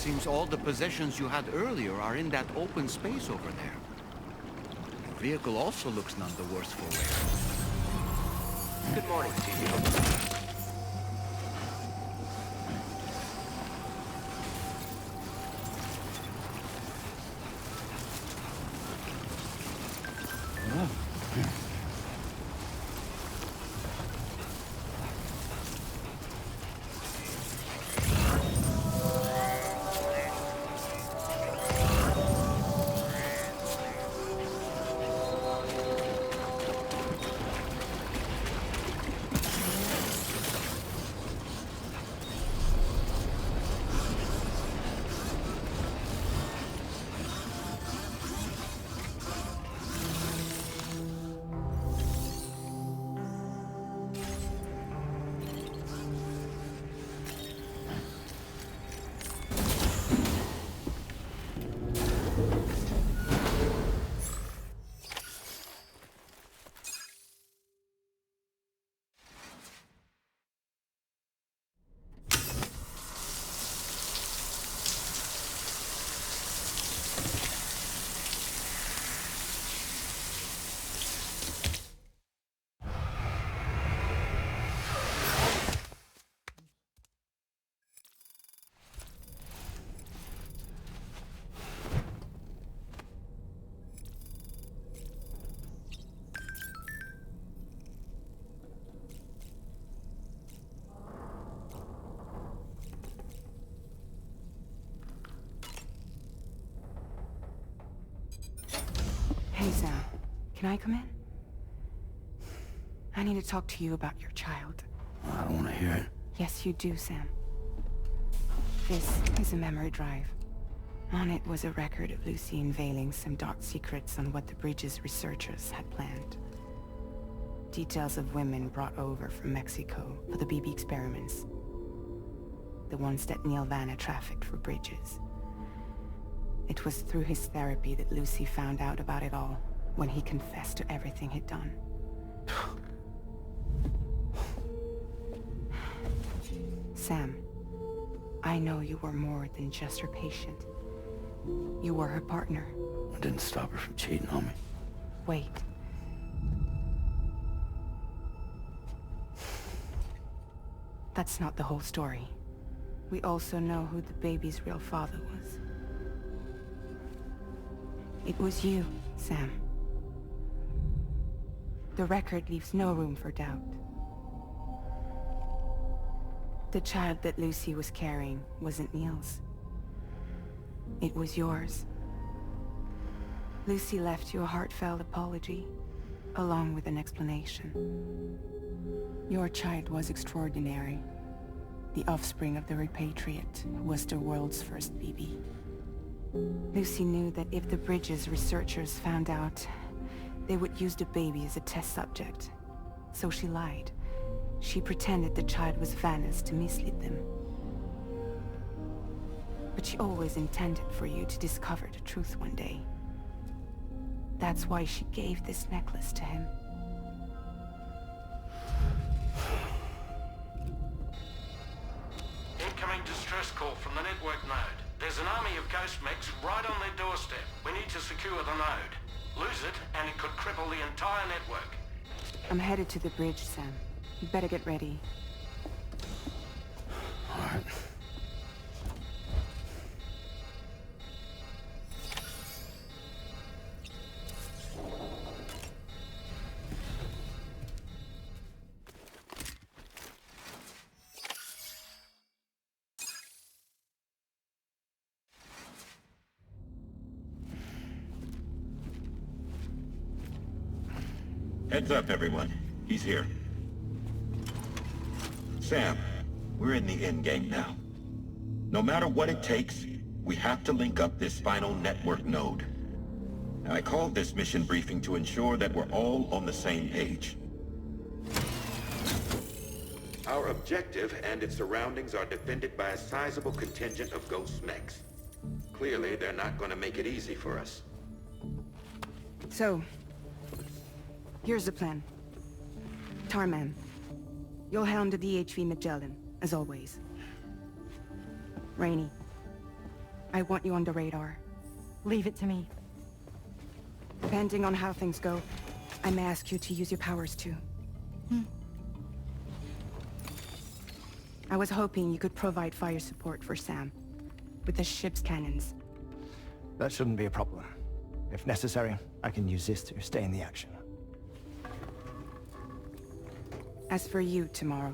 Seems all the possessions you had earlier are in that open space over there. The vehicle also looks none the worse for wear. Good morning to you. Hey, Sam. Can I come in? I need to talk to you about your child. I don't want to hear it. Yes, you do, Sam. This is a memory drive. On it was a record of Lucy unveiling some dark secrets on what the Bridges researchers had planned. Details of women brought over from Mexico for the BB experiments. The ones that Neil Vanna trafficked for Bridges. It was through his therapy that Lucy found out about it all, when he confessed to everything he'd done. Sam, I know you were more than just her patient. You were her partner. I didn't stop her from cheating on me. Wait. That's not the whole story. We also know who the baby's real father was. It was you, Sam. The record leaves no room for doubt. The child that Lucy was carrying wasn't Neil's. It was yours. Lucy left you a heartfelt apology, along with an explanation. Your child was extraordinary. The offspring of the repatriate, who was the world's first BB. Lucy knew that if the Bridges researchers found out, they would use the baby as a test subject. So she lied. She pretended the child was Vanna's to mislead them. But she always intended for you to discover the truth one day. That's why she gave this necklace to him. Incoming distress call from the network node. There's an army of ghost mechs right on their doorstep. We need to secure the node. Lose it, and it could cripple the entire network. I'm headed to the bridge, Sam. You better get ready. All right. Heads up, everyone. He's here. Sam, we're in the endgame now. No matter what it takes, we have to link up this final network node. I called this mission briefing to ensure that we're all on the same page. Our objective and its surroundings are defended by a sizable contingent of ghost mechs. Clearly, they're not going to make it easy for us. So, here's the plan. Tarman, you'll helm the DHV Magellan, as always. Rainey, I want you on the radar. Leave it to me. Depending on how things go, I may ask you to use your powers too. I was hoping you could provide fire support for Sam, with the ship's cannons. That shouldn't be a problem. If necessary, I can use this to stay in the action. As for you, tomorrow.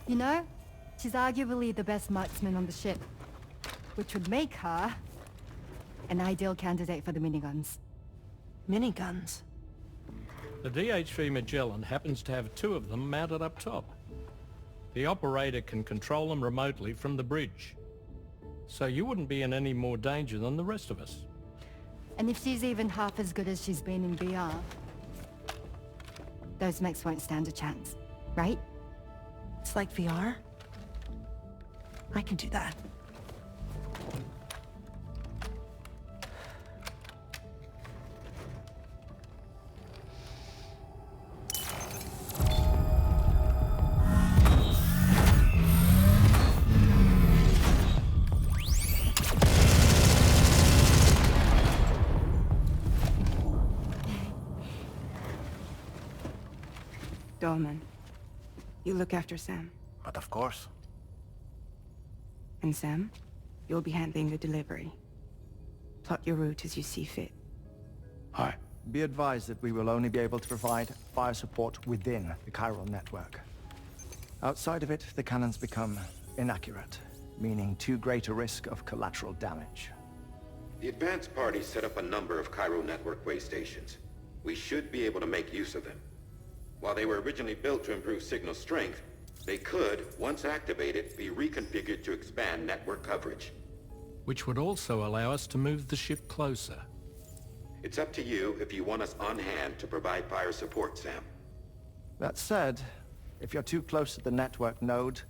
You know, she's arguably the best marksman on the ship, which would make her an ideal candidate for the miniguns. Miniguns? The DH-3 Magellan happens to have 2 of them mounted up top. The operator can control them remotely from the bridge. So you wouldn't be in any more danger than the rest of us. And if she's even half as good as she's been in VR, those mechs won't stand a chance, right? It's like VR? I can do that. Dolman, you look after Sam. But of course. And Sam, you'll be handling the delivery. Plot your route as you see fit. All right. Be advised that we will only be able to provide fire support within the chiral network. Outside of it, the cannons become inaccurate, meaning too great a risk of collateral damage. The advanced party set up a number of chiral network way stations. We should be able to make use of them. While they were originally built to improve signal strength, they could, once activated, be reconfigured to expand network coverage. Which would also allow us to move the ship closer. It's up to you if you want us on hand to provide fire support, Sam. That said, if you're too close to the network node,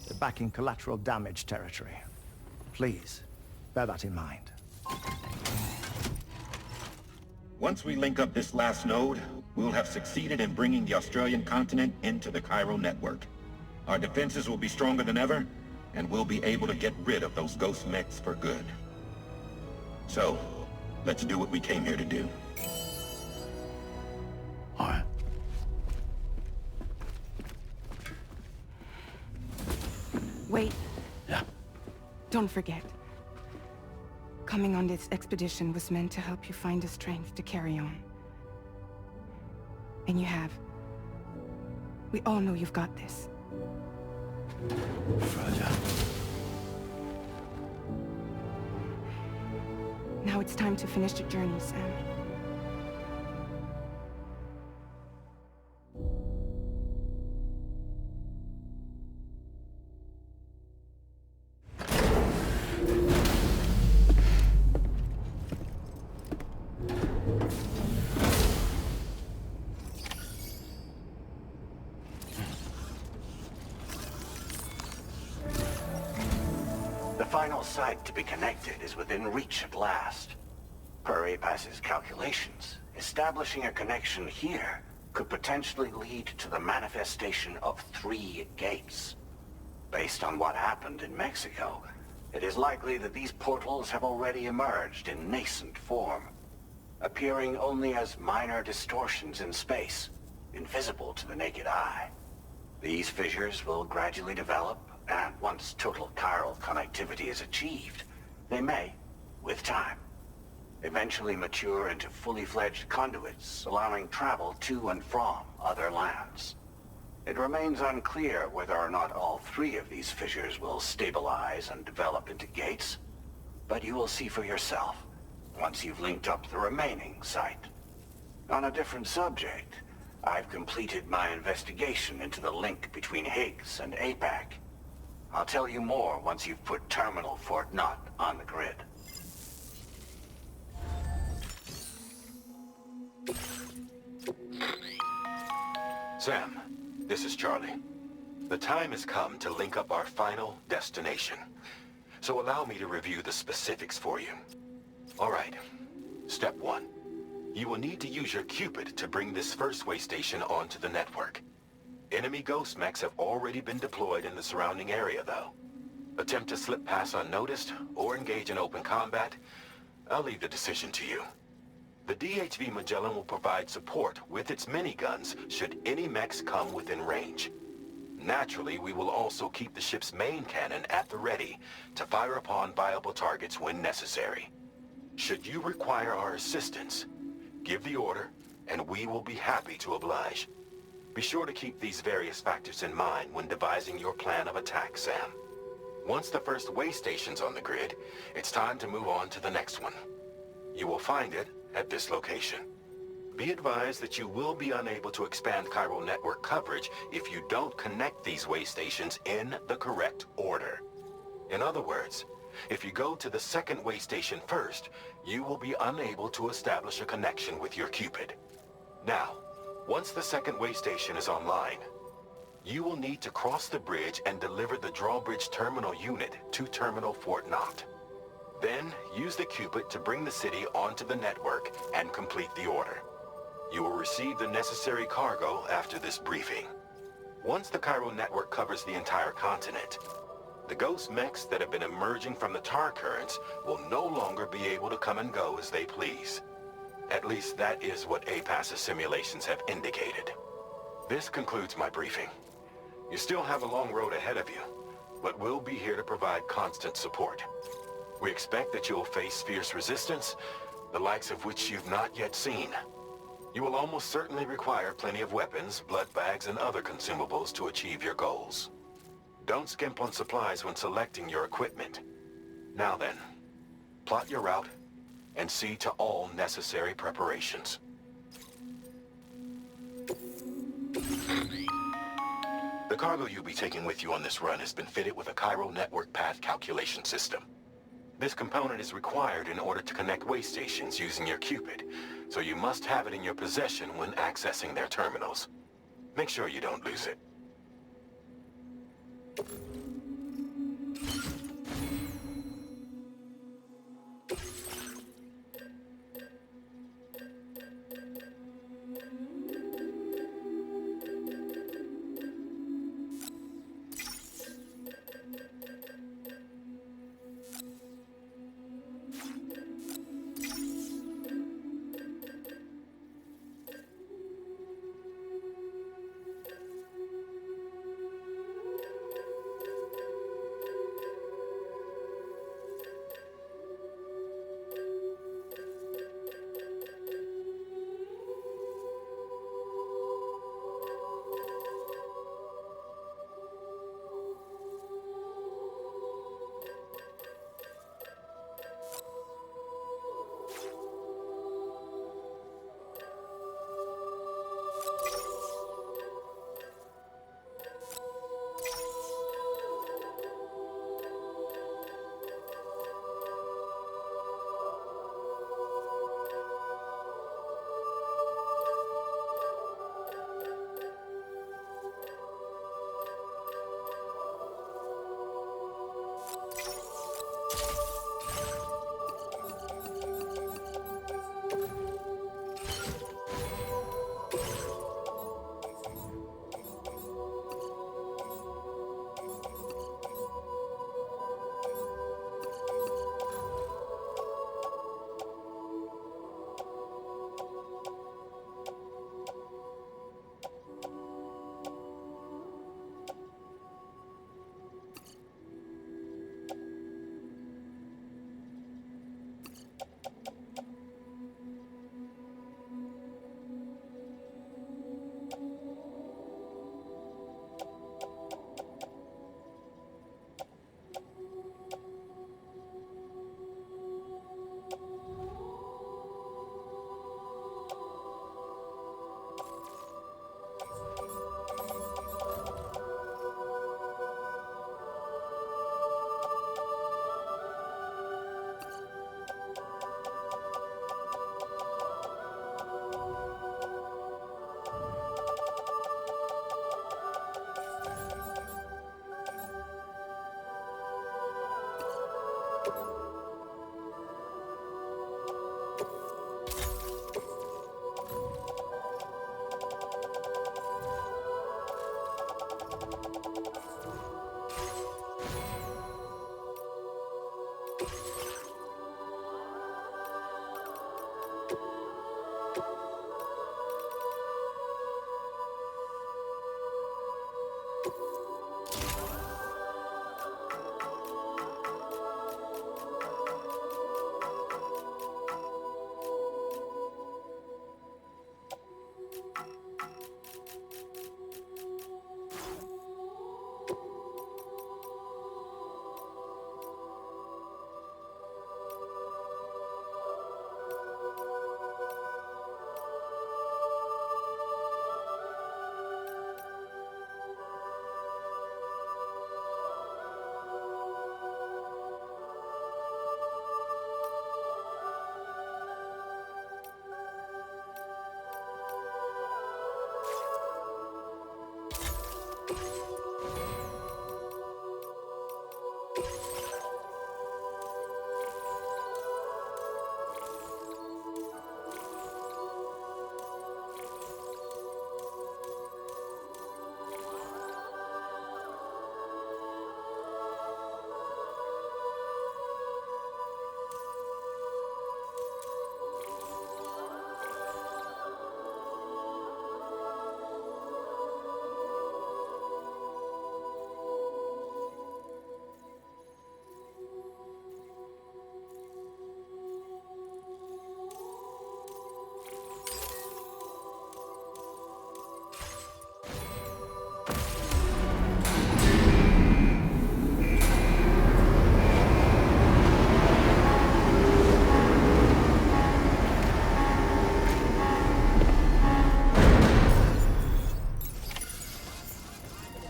you're back in collateral damage territory. Please, bear that in mind. Once we link up this last node, we'll have succeeded in bringing the Australian continent into the chiral network. Our defenses will be stronger than ever, and we'll be able to get rid of those ghost mechs for good. So, let's do what we came here to do. All right. Wait. Yeah. Don't forget. Coming on this expedition was meant to help you find the strength to carry on. And you have. We all know you've got this. Fragile. Now it's time to finish the journey, Sam. The final site to be connected is within reach at last. Per APAS's calculations, establishing a connection here could potentially lead to the manifestation of 3 gates. Based on what happened in Mexico, it is likely that these portals have already emerged in nascent form, appearing only as minor distortions in space, invisible to the naked eye. These fissures will gradually develop, and once total chiral connectivity is achieved, they may, with time, eventually mature into fully fledged conduits, allowing travel to and from other lands. It remains unclear whether or not all 3 of these fissures will stabilize and develop into gates, but you will see for yourself once you've linked up the remaining site. On a different subject, I've completed my investigation into the link between Higgs and APAC. I'll tell you more once you've put Terminal Fort Knott on the grid. Sam, this is Charlie. The time has come to link up our final destination. So allow me to review the specifics for you. All right. Step 1. You will need to use your Cupid to bring this first way station onto the network. Enemy ghost mechs have already been deployed in the surrounding area, though. Attempt to slip past unnoticed or engage in open combat, I'll leave the decision to you. The DHV Magellan will provide support with its miniguns should any mechs come within range. Naturally, we will also keep the ship's main cannon at the ready to fire upon viable targets when necessary. Should you require our assistance, give the order, and we will be happy to oblige. Be sure to keep these various factors in mind when devising your plan of attack, Sam. Once the first way station's on the grid, it's time to move on to the next one. You will find it at this location. Be advised that you will be unable to expand chiral network coverage if you don't connect these way stations in the correct order. In other words, if you go to the second way station first, you will be unable to establish a connection with your Cupid. Now, once the second way station is online, you will need to cross the bridge and deliver the Drawbridge terminal unit to Terminal Fort Knott. Then, use the Cupid to bring the city onto the network and complete the order. You will receive the necessary cargo after this briefing. Once the chiral network covers the entire continent, the ghost mechs that have been emerging from the tar currents will no longer be able to come and go as they please. At least that is what APAS's simulations have indicated. This concludes my briefing. You still have a long road ahead of you, but we'll be here to provide constant support. We expect that you will face fierce resistance, the likes of which you've not yet seen. You will almost certainly require plenty of weapons, blood bags, and other consumables to achieve your goals. Don't skimp on supplies when selecting your equipment. Now then, plot your route and see to all necessary preparations. The cargo you'll be taking with you on this run has been fitted with a chiral network path calculation system. This component is required in order to connect way stations using your Cupid, so you must have it in your possession when accessing their terminals. Make sure you don't lose it.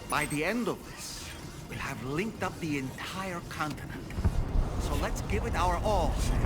By the end of this, we'll have linked up the entire continent. So let's give it our all, Sam.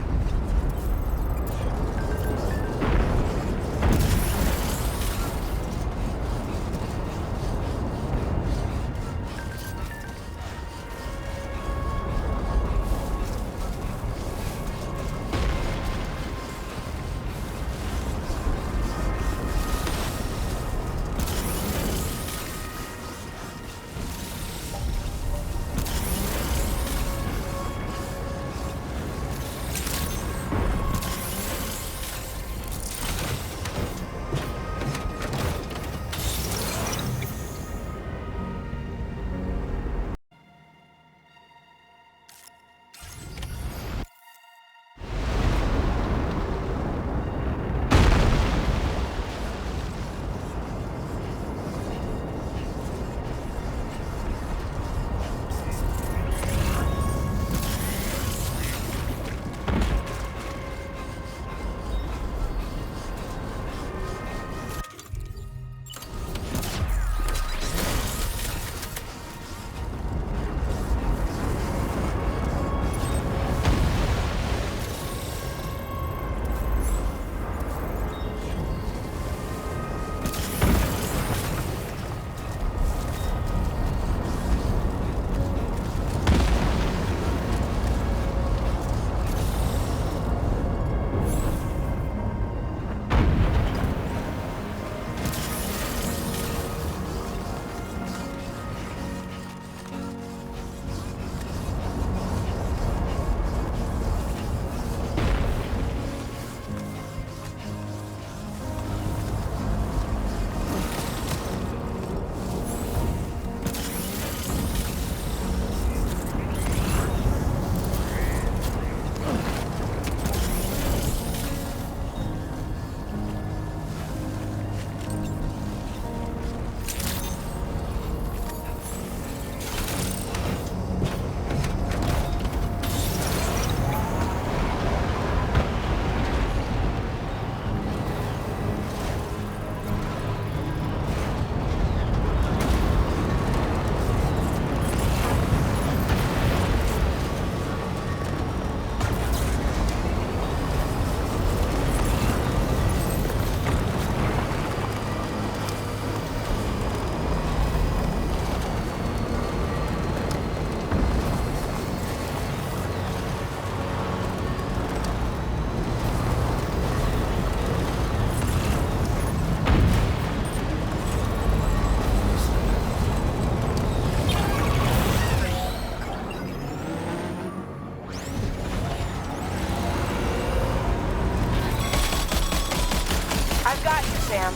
Sam.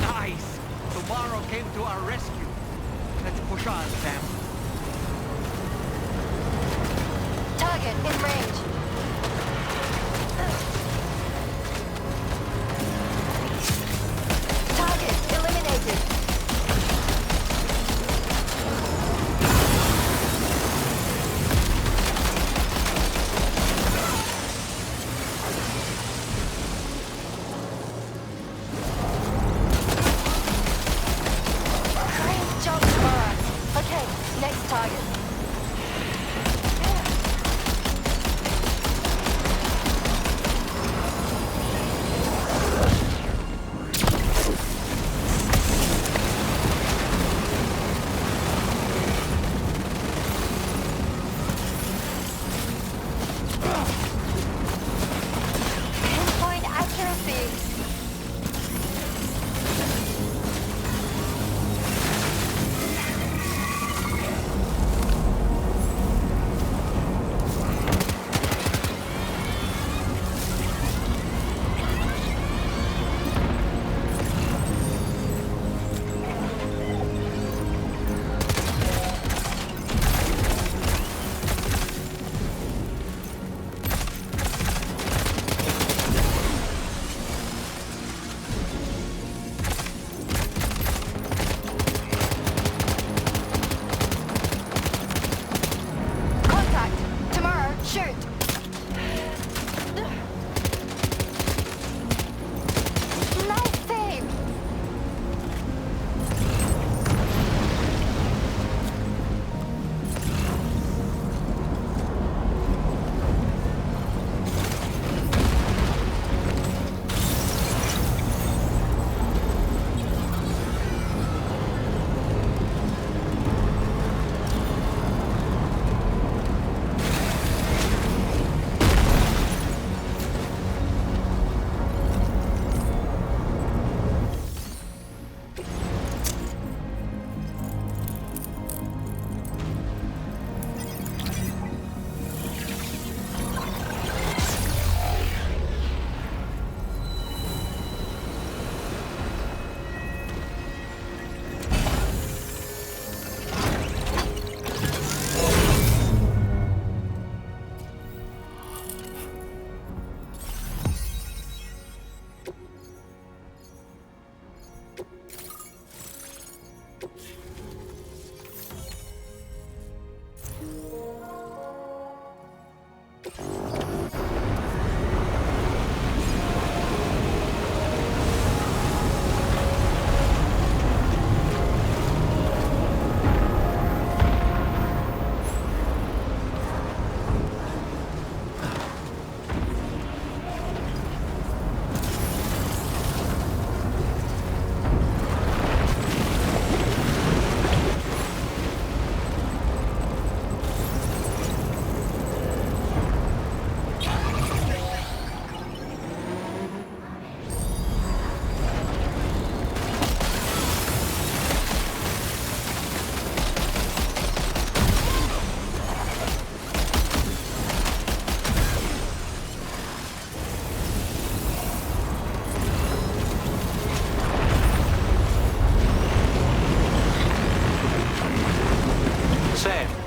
Nice! Tomorrow came to our rescue. Let's push on, Sam. Target in range. Target eliminated. Great job, Tamara. Okay, next target.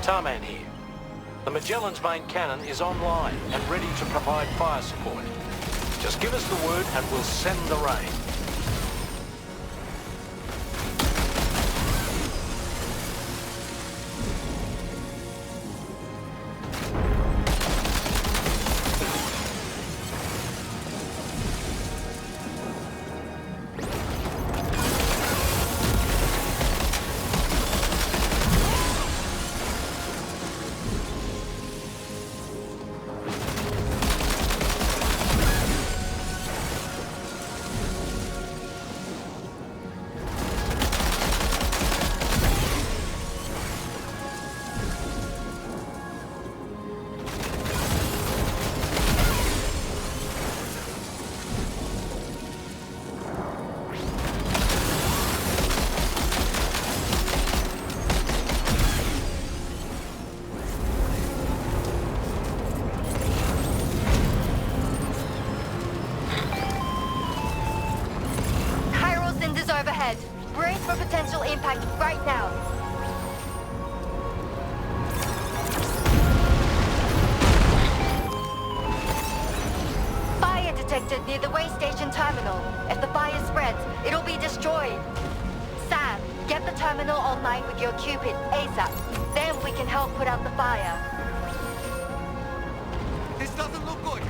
Tarman here. The Magellan's main cannon is online and ready to provide fire support. Just give us the word and we'll send the rain. Overhead. Brace for potential impact right now. Fire detected near the way station terminal. If the fire spreads, it'll be destroyed. Sam, get the terminal online with your Cupid ASAP. Then we can help put out the fire. This doesn't look good.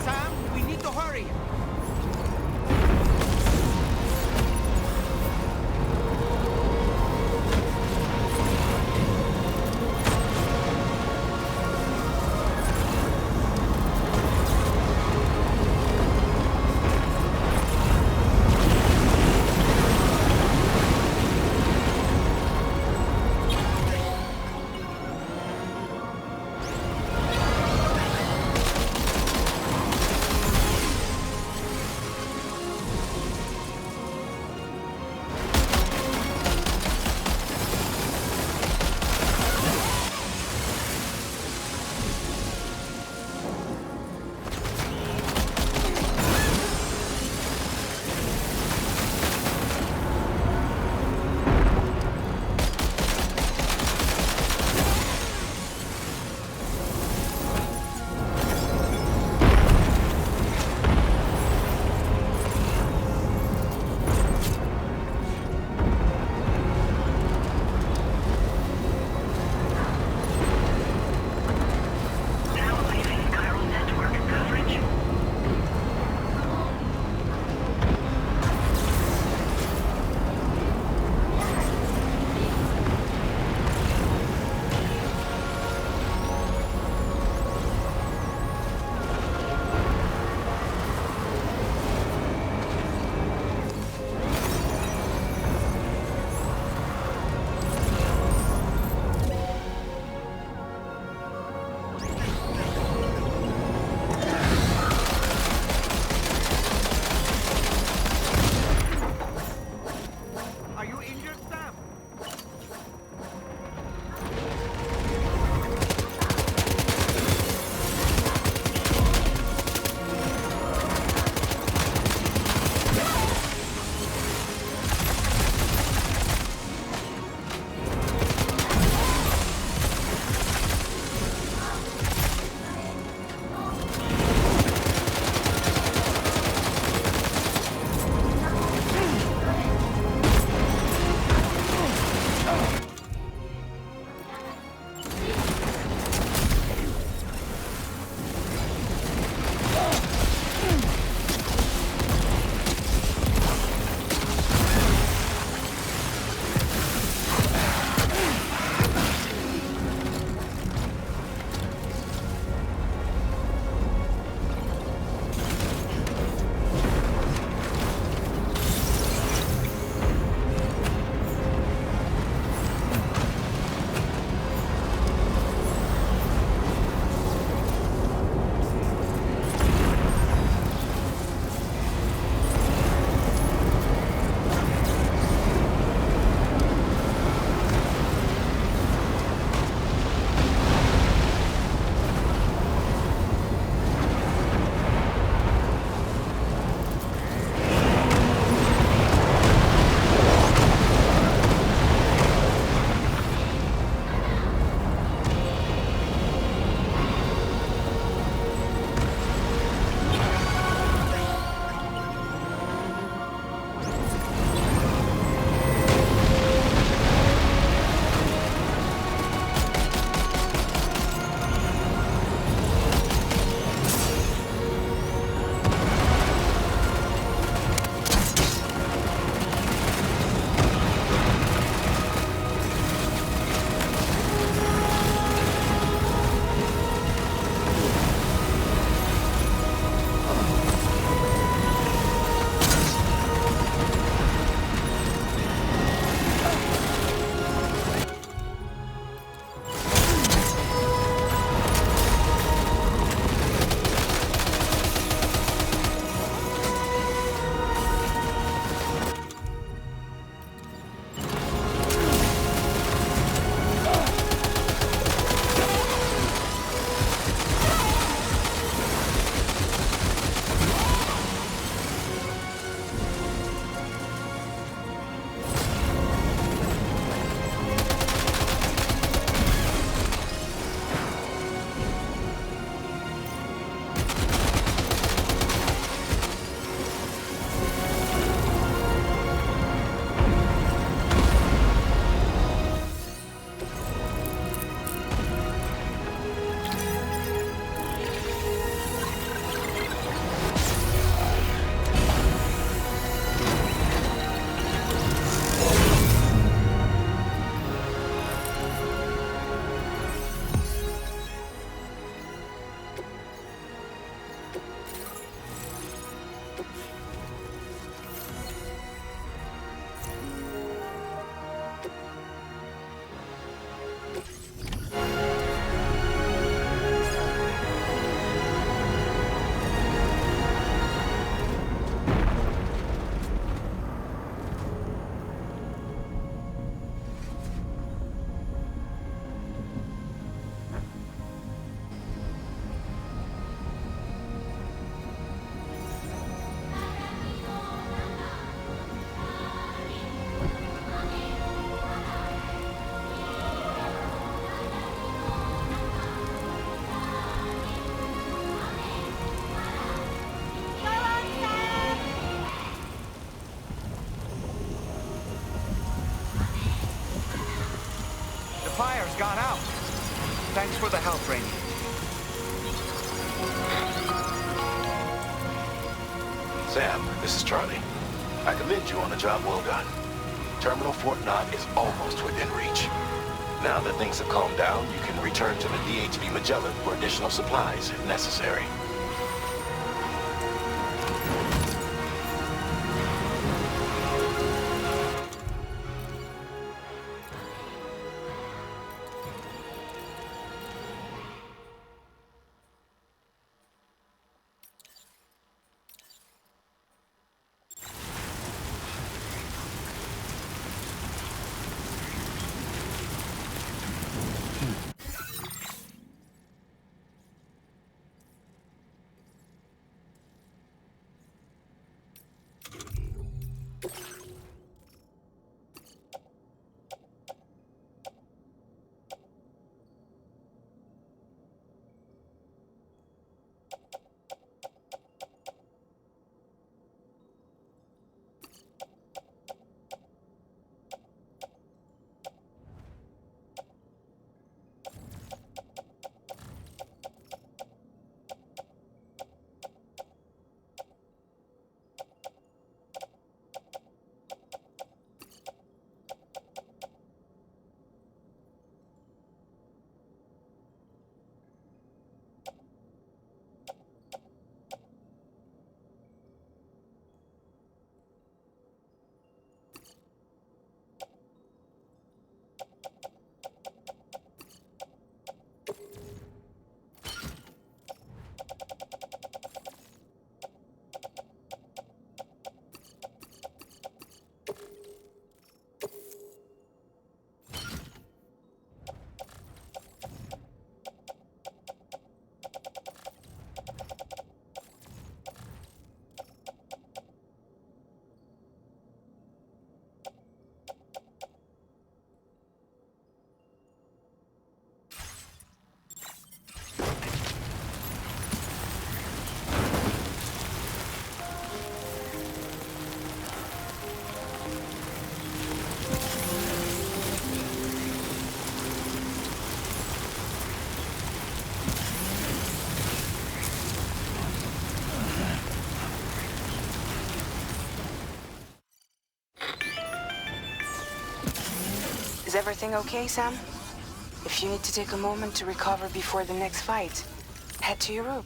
Sam, we need to hurry. got out. Thanks for the help, Rainey. Sam, this is Charlie. I commend you on a job well done. Terminal Fort Knott is almost within reach. Now that things have calmed down, you can return to the DHV Magellan for additional supplies if necessary. Is everything okay, Sam? If you need to take a moment to recover before the next fight, head to your room.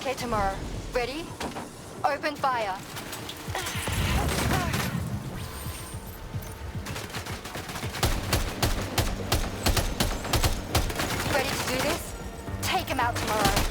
Okay, Tamara. Ready? Open fire. Ready to do this? Take him out tomorrow.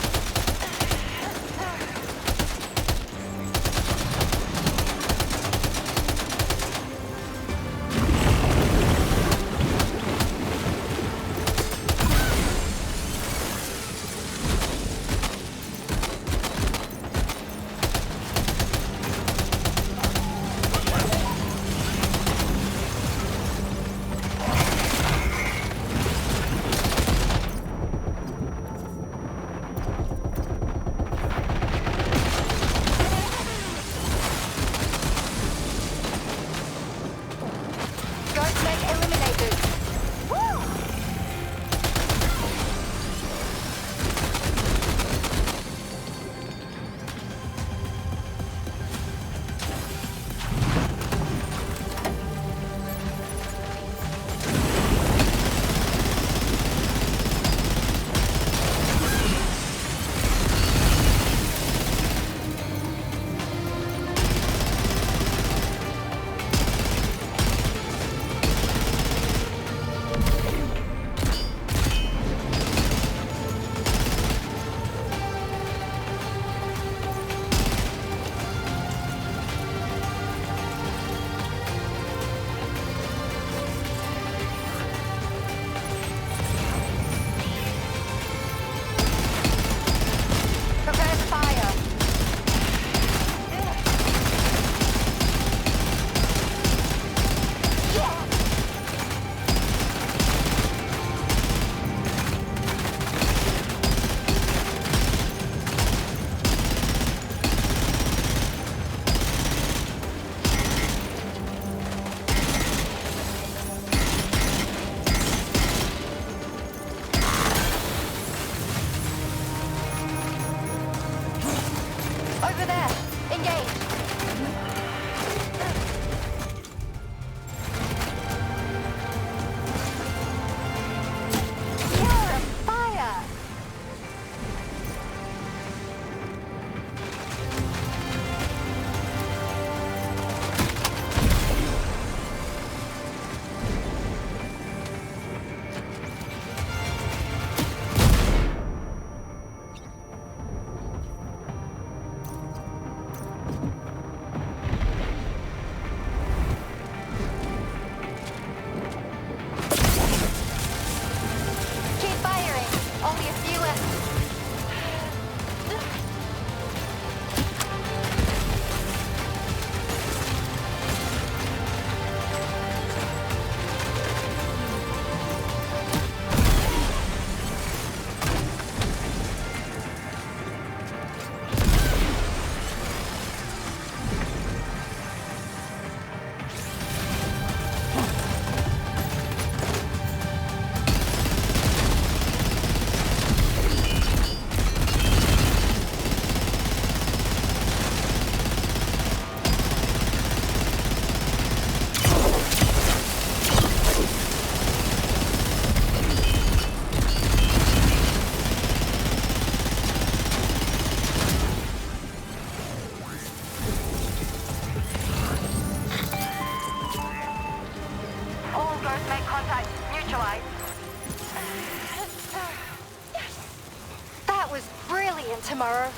Tomorrow.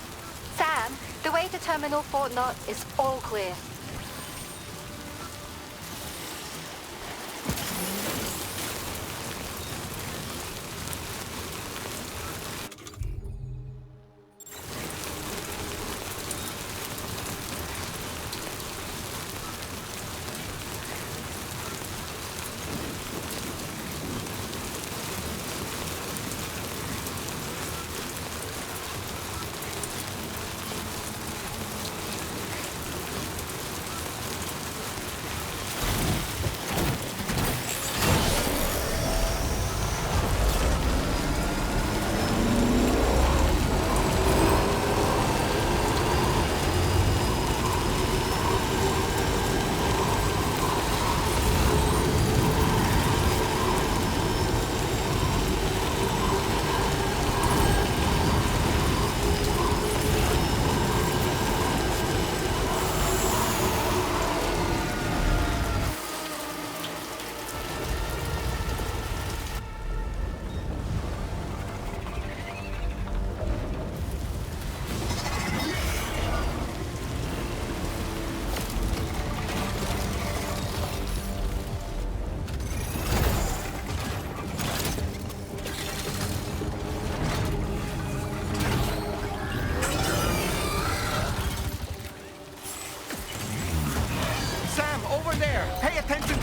Sam, the way to Terminal Fort Knott is all clear.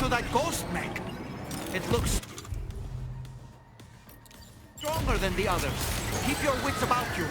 to that ghost mech. It looks stronger than the others. Keep your wits about you.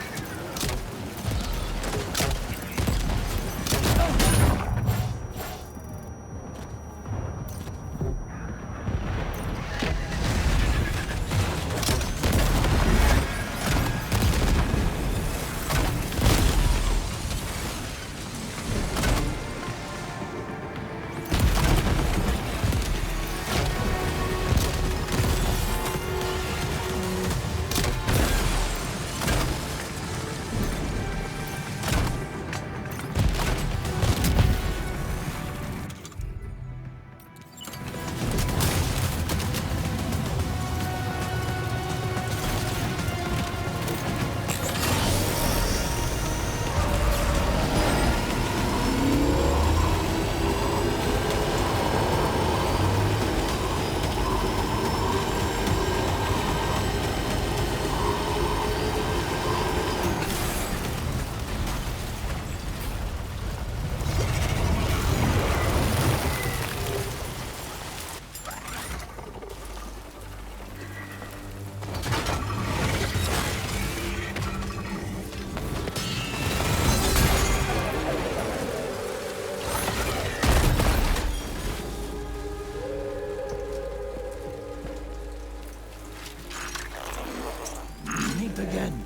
Again.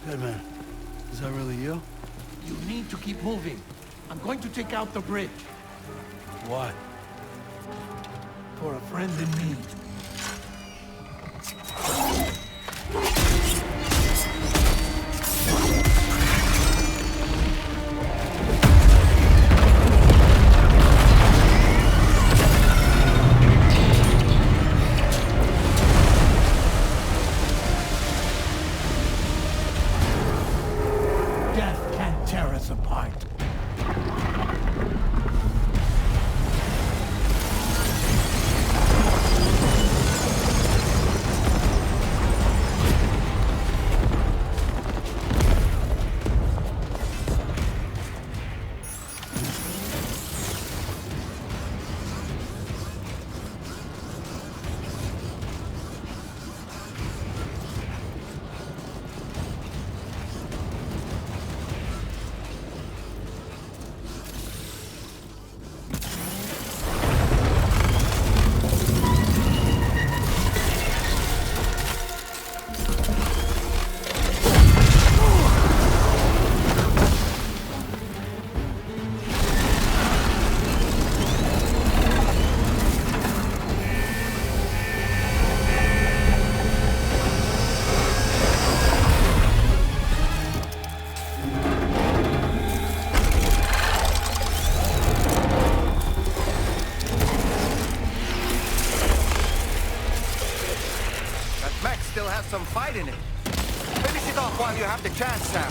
Good man. Is that really you? You need to keep moving. I'm going to take out the bridge. Why? For a friend in need. Some fight in it. Finish it off while you have the chance, Sam.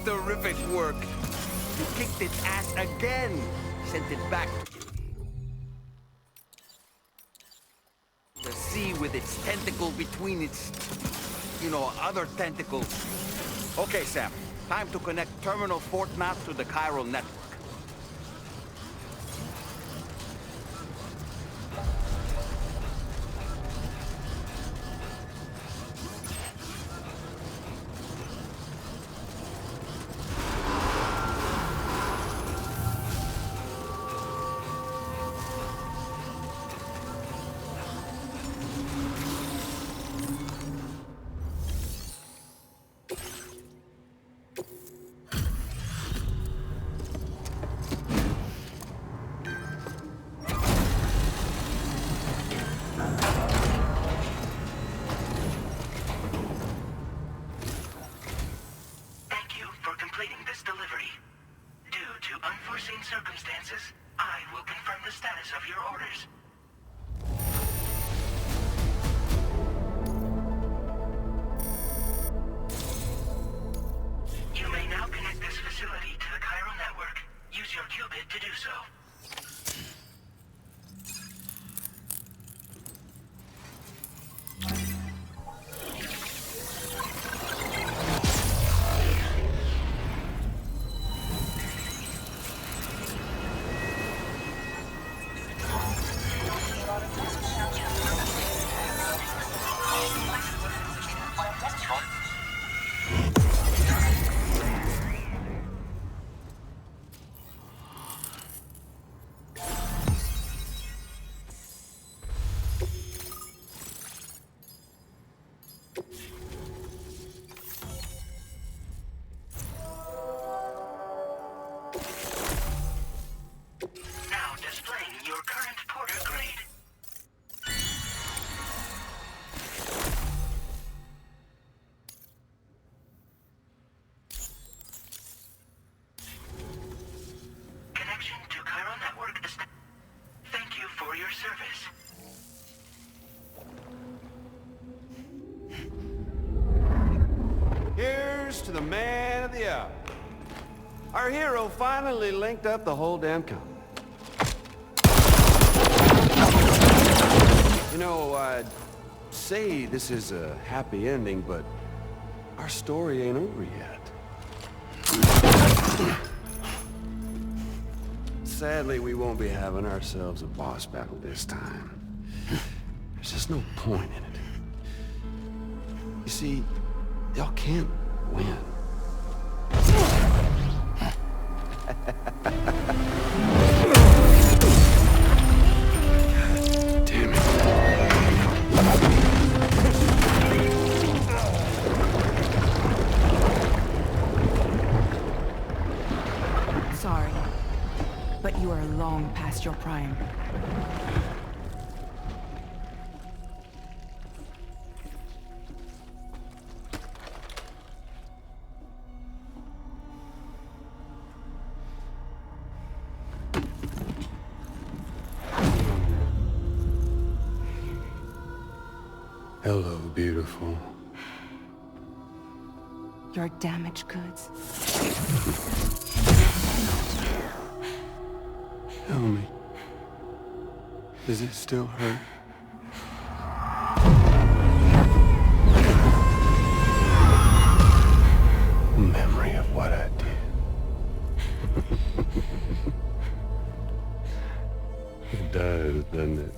Terrific work. You kicked its ass again. Sent it back to the sea with its tentacle between its, other tentacles. Okay, Sam. Time to connect Terminal Fort Map to the chiral network. To the man of the hour. Our hero finally linked up the whole damn company. I'd say this is a happy ending, but our story ain't over yet. Sadly, we won't be having ourselves a boss battle this time. There's just no point in it. You see, y'all can't win. Damn it. Sorry, but you are long past your prime. Hello, beautiful. Your damaged goods. Tell me, does it still hurt? Memory of what I did. It does, doesn't it?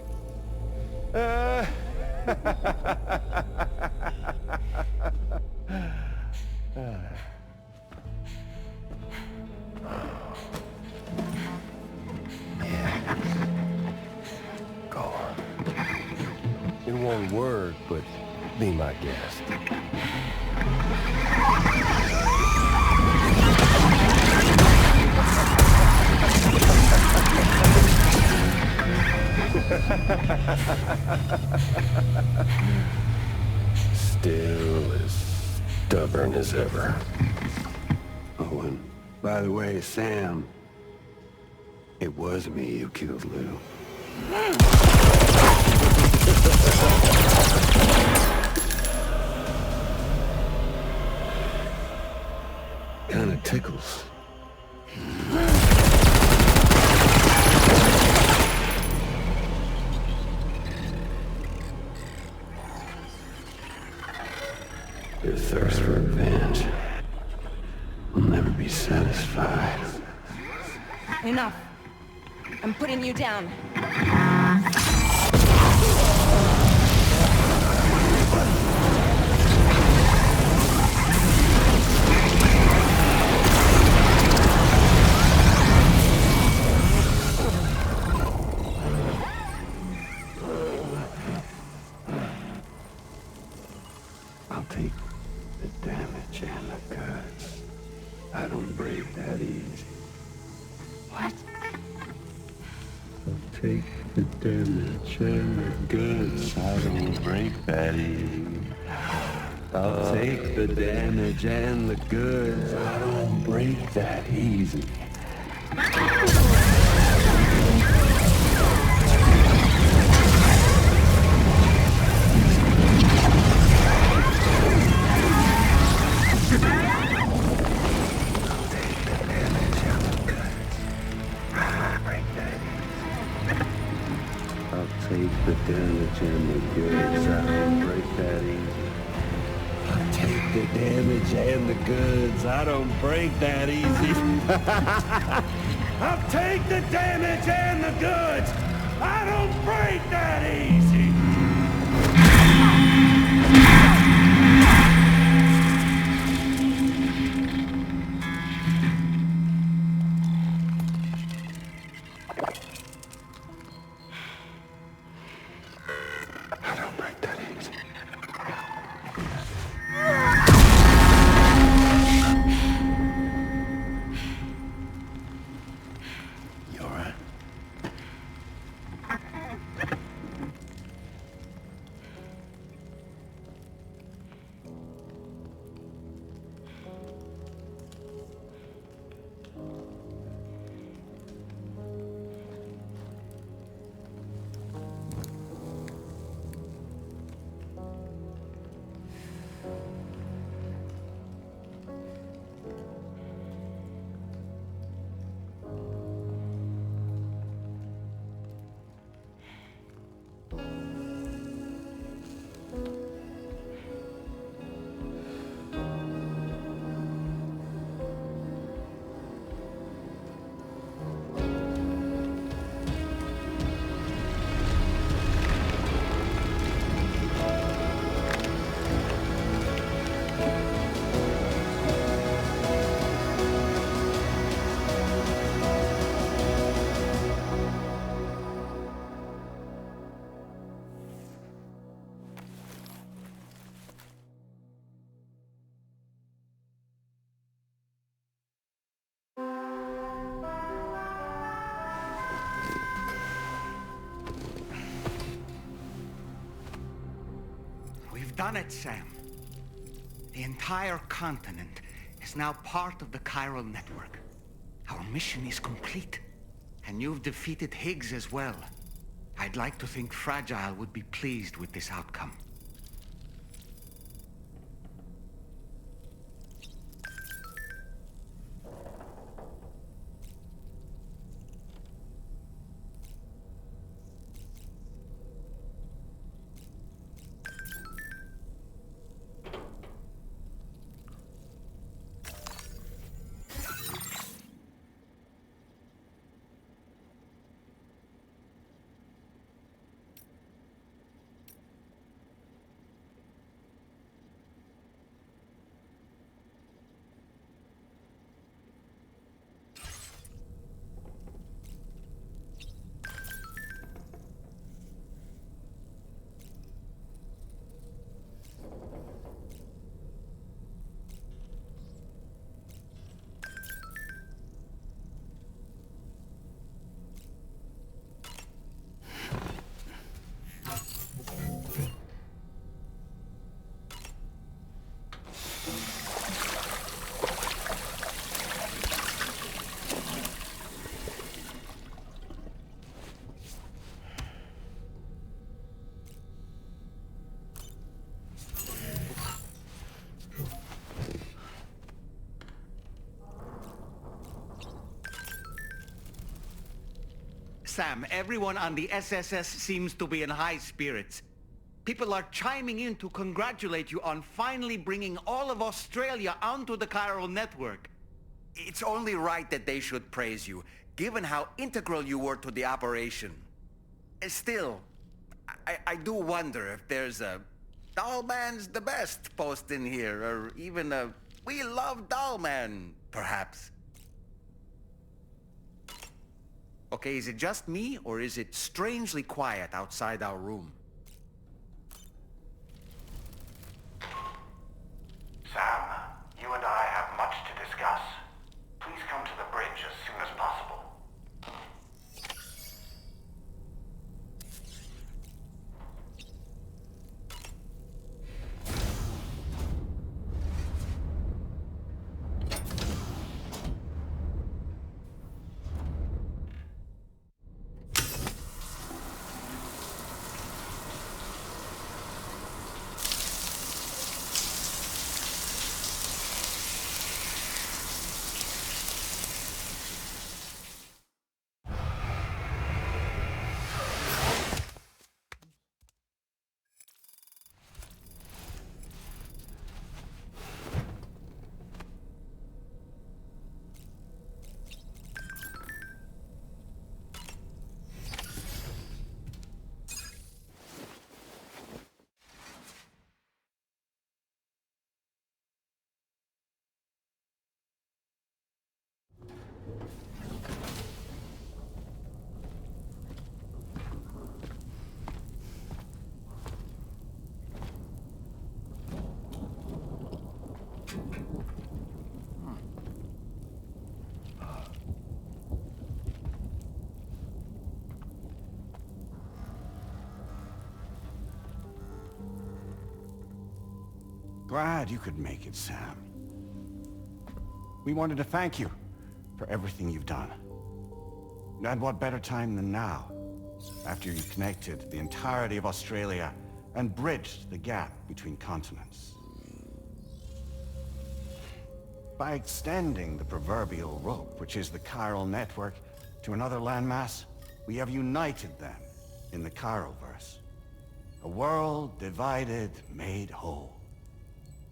Go on. In one word, but be my guest. Still as stubborn as ever. Oh, and by the way, Sam, it was me who killed Lou. Kinda Your thirst for revenge will never be satisfied. Enough. I'm putting you down. I'll take the damage and the goods. I don't break that easy. What? I'll take the damage and the goods. I don't break that easy. I'll take the damage and the goods. I don't break that easy. Take the damage and the goods. I don't break that easy. I'll take the damage and the goods. I don't break that easy. I'll take the damage and the goods. I don't break that easy. Done it, Sam. The entire continent is now part of the chiral network. Our mission is complete. And you've defeated Higgs as well. I'd like to think Fräджaйл would be pleased with this outcome. Sam, everyone on the SSS seems to be in high spirits. People are chiming in to congratulate you on finally bringing all of Australia onto the chiral network. It's only right that they should praise you, given how integral you were to the operation. Still, I do wonder if there's a Dollman's the best post in here, or even a We Love Dollman, perhaps. Okay, is it just me, or is it strangely quiet outside our room? Sam, you and I have much to discuss. Please come to the bridge as soon as possible. Glad you could make it, Sam. We wanted to thank you for everything you've done. And what better time than now, after you connected the entirety of Australia and bridged the gap between continents. By extending the proverbial rope, which is the chiral network, to another landmass, we have united them in the Chiroverse. A world divided, made whole.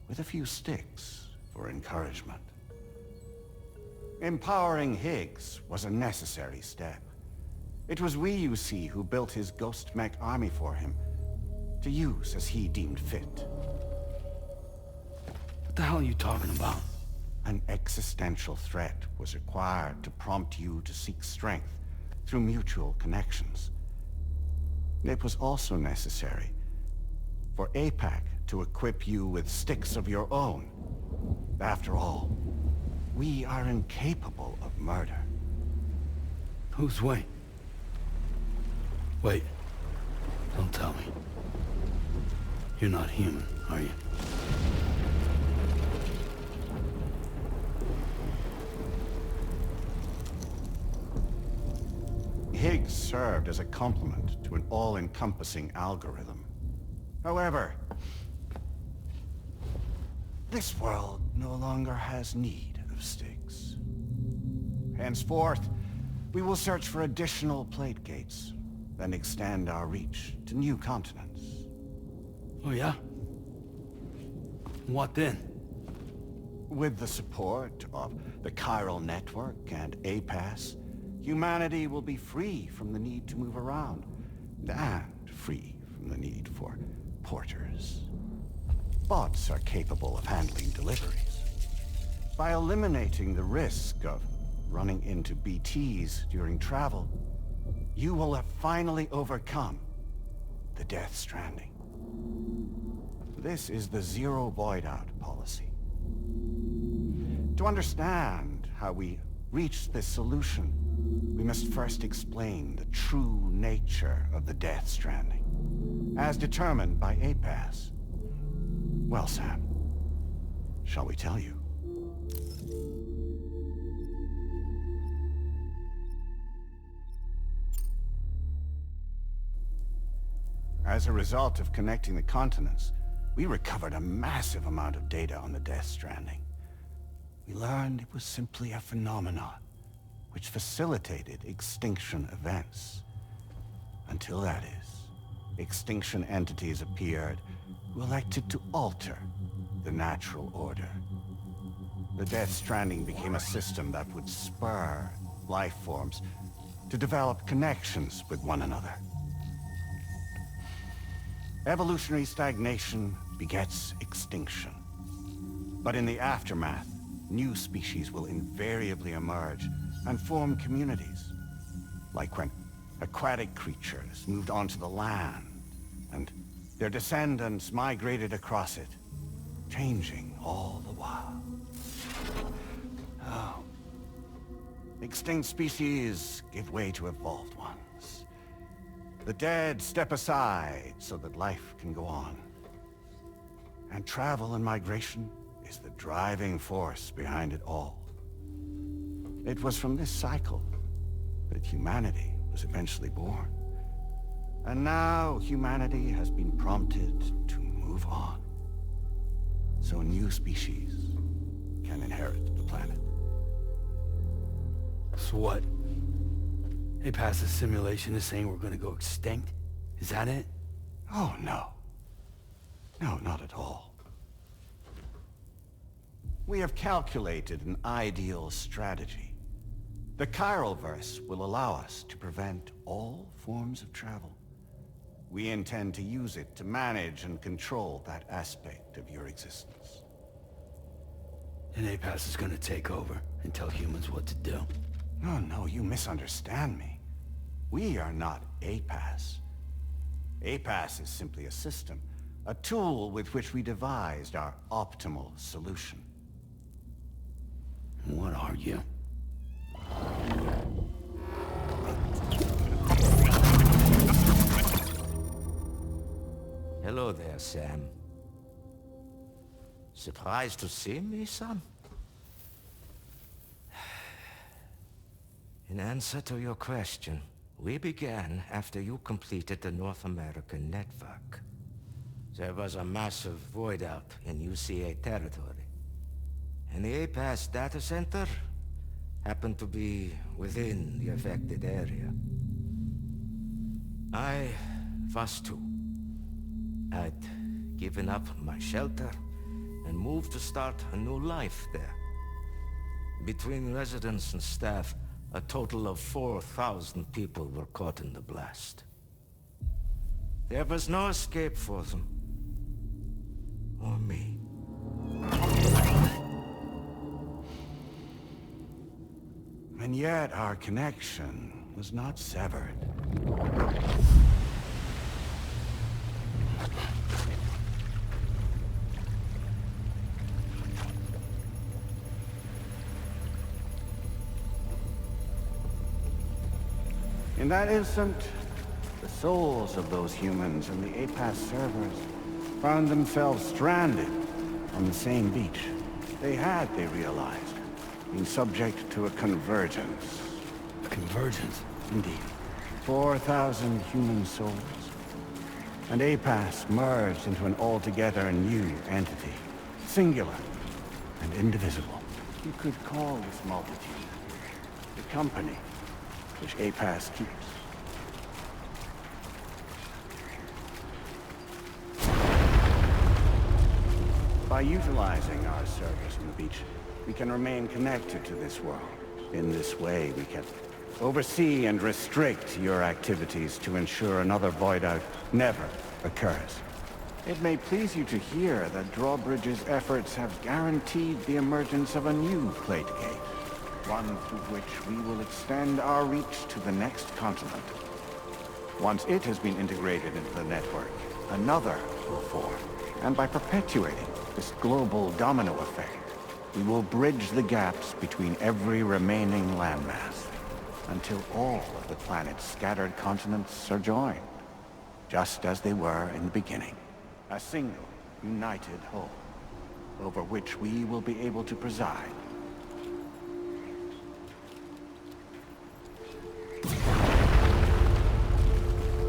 With a few sticks for encouragement. Empowering Higgs was a necessary step. It was we, you see, who built his ghost mech army for him, to use as he deemed fit. What the hell are you talking about? An existential threat was required to prompt you to seek strength through mutual connections. It was also necessary for APAC to equip you with sticks of your own. After all, we are incapable of murder. Who's we? Wait. Don't tell me. You're not human, are you? Higgs served as a complement to an all-encompassing algorithm. However, this world no longer has need of sticks. Henceforth, we will search for additional plate gates, then extend our reach to new continents. Oh yeah? What then? With the support of the chiral network and APAS, humanity will be free from the need to move around, and free from the need for porters. Bots are capable of handling deliveries. By eliminating the risk of running into BTs during travel, you will have finally overcome the Death Stranding. This is the Zero Void Out policy. To understand how we reached this solution, we must first explain the true nature of the Death Stranding, as determined by APAS. Well, Sam, shall we tell you? As a result of connecting the continents, we recovered a massive amount of data on the Death Stranding. We learned it was simply a phenomenon which facilitated extinction events. Until that is, extinction entities appeared who elected to alter the natural order. The Death Stranding became a system that would spur life forms to develop connections with one another. Evolutionary stagnation begets extinction. But in the aftermath, new species will invariably emerge and form communities. Like when aquatic creatures moved onto the land, and their descendants migrated across it, changing all the while. Oh. Extinct species give way to evolved ones. The dead step aside so that life can go on. And travel and migration is the driving force behind it all. It was from this cycle that humanity was eventually born. And now humanity has been prompted to move on. So new species can inherit the planet. So what? Apace's simulation is saying we're gonna go extinct? Is that it? Oh, no. No, not at all. We have calculated an ideal strategy. The Chiralverse will allow us to prevent all forms of travel. We intend to use it to manage and control that aspect of your existence. And Apace is gonna take over and tell humans what to do. No, you misunderstand me. We are not Apace. Apace is simply a system, a tool with which we devised our optimal solution. What are you? Hello there, Sam. Surprised to see me, son? In answer to your question, we began after you completed the North American network. There was a massive void out in UCA territory. And the Apace data center happened to be within the affected area. I was too. I'd given up my shelter and moved to start a new life there. Between residents and staff, a total of 4,000 people were caught in the blast. There was no escape for them. Or me. And yet our connection was not severed. In that instant, the souls of those humans and the Apace servers found themselves stranded on the same beach. They realized, been subject to a convergence. A convergence? Indeed. 4,000 human souls. And Apace merged into an altogether new entity. Singular and indivisible. You could call this multitude the company which Apace keeps. By utilizing our service on the beach, we can remain connected to this world. In this way, we can oversee and restrict your activities to ensure another void out never occurs. It may please you to hear that Dробridge's efforts have guaranteed the emergence of a new plate gate. One through which we will extend our reach to the next continent. Once it has been integrated into the network, another will form. And by perpetuating this global domino effect, we will bridge the gaps between every remaining landmass, until all of the planet's scattered continents are joined, just as they were in the beginning. A single, united whole, over which we will be able to preside.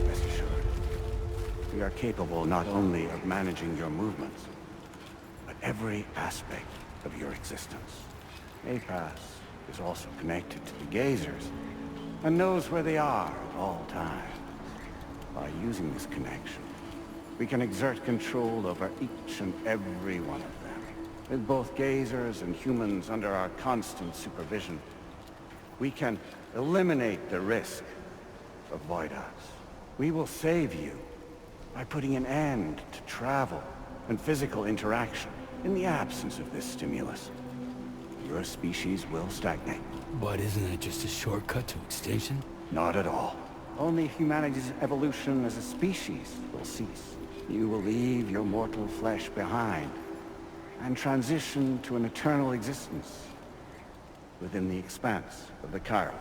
Rest assured, we are capable not only of managing your movements, but every aspect of your existence. Apace is also connected to the Gazers, and knows where they are at all times. By using this connection, we can exert control over each and every one of them. With both gazers and humans under our constant supervision, we can eliminate the risk of void us. We will save you by putting an end to travel and physical interaction. In the absence of this stimulus, your species will stagnate. But isn't that just a shortcut to extinction? Not at all. Only humanity's evolution as a species will cease. You will leave your mortal flesh behind and transition to an eternal existence within the expanse of the Chiroverse.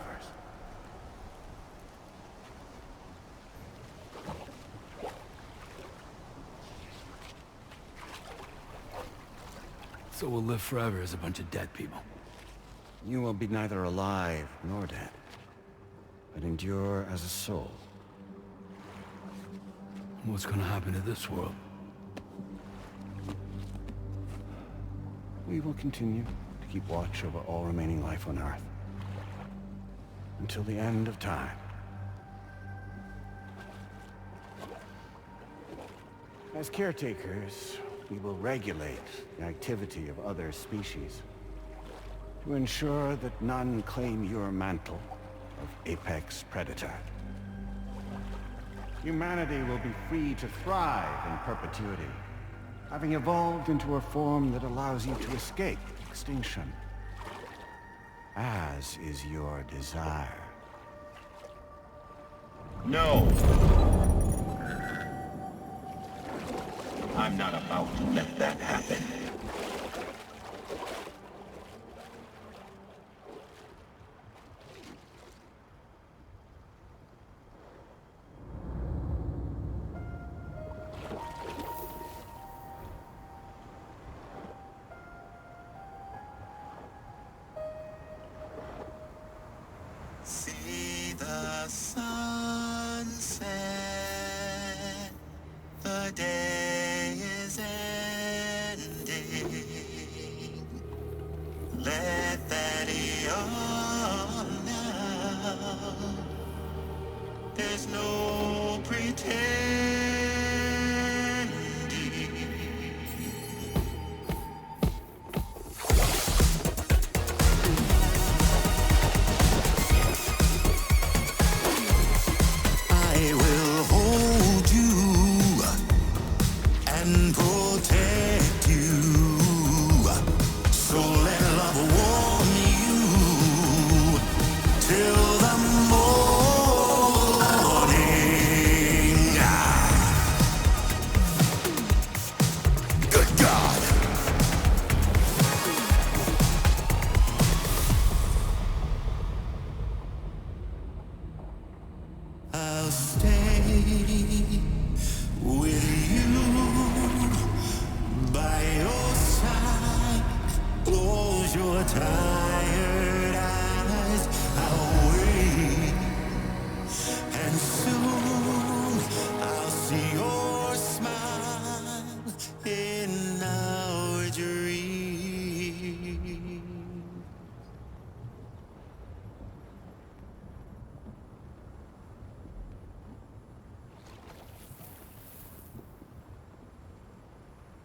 So we'll live forever as a bunch of dead people. You will be neither alive nor dead, but endure as a soul. What's gonna happen to this world? We will continue to keep watch over all remaining life on Earth until the end of time. As caretakers, we will regulate the activity of other species to ensure that none claim your mantle of apex predator. Humanity will be free to thrive in perpetuity, having evolved into a form that allows you to escape extinction, as is your desire. No! I'm not about to let that happen. See the sunset, the day is ending. Let that yawn now. There's no pretending. I will hold you and protect you. So let love warm you till the morning. Good God. I'll stay with you by your side. Close your tired eyes. I'll wait, and soon I'll see your smile in our dream.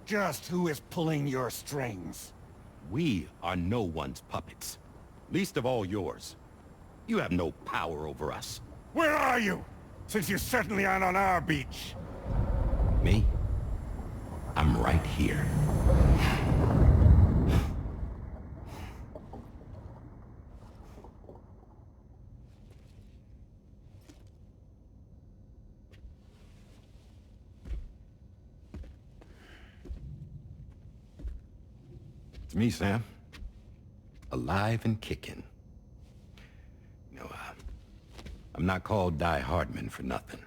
Just who is pulling your strings? We are no one's puppets. Least of all yours. You have no power over us. Where are you? Since you certainly aren't on our beach. Me? I'm right here. It's me, Sam. Alive and kicking. You know, I'm not called Die Hardman for nothing.